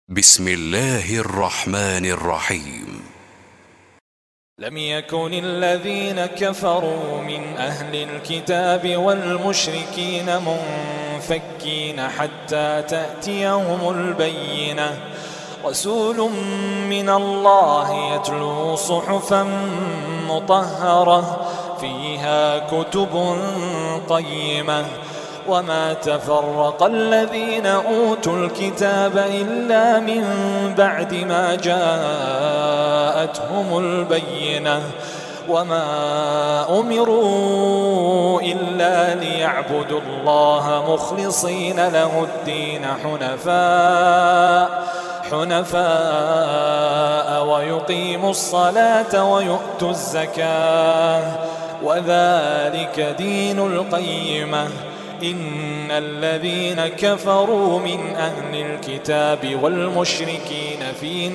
بسم الله الرحمن الرحيم. لم يكن الذين كفروا من أهل الكتاب والمشركين منفكين حتى تأتيهم البينة، رسول من الله يتلو صحفا مطهرة فيها كتب قيمة، وما تفرق الذين أوتوا الكتاب إلا من بعد ما جاءتهم البينة، وما أمروا إلا ليعبدوا الله مخلصين له الدين حنفاء ويقيموا الصلاة ويؤتوا الزكاة، وذلك دين القيمة. إن الذين كفروا من أهل الكتاب والمشركين في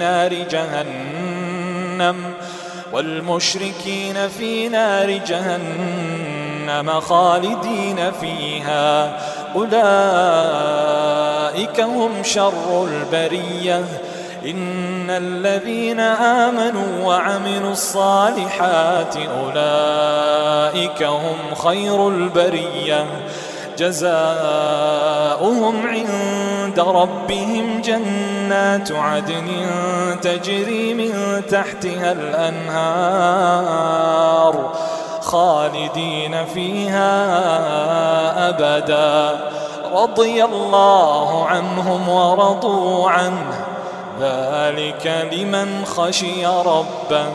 نار جهنم خالدين فيها، أولئك هم شر البرية. إن الذين آمنوا وعملوا الصالحات أولئك هم خير البرية، جزاؤهم عند ربهم جنات عدن تجري من تحتها الأنهار خالدين فيها أبدا، رضي الله عنهم ورضوا عنه، ذلك لمن خشي ربه.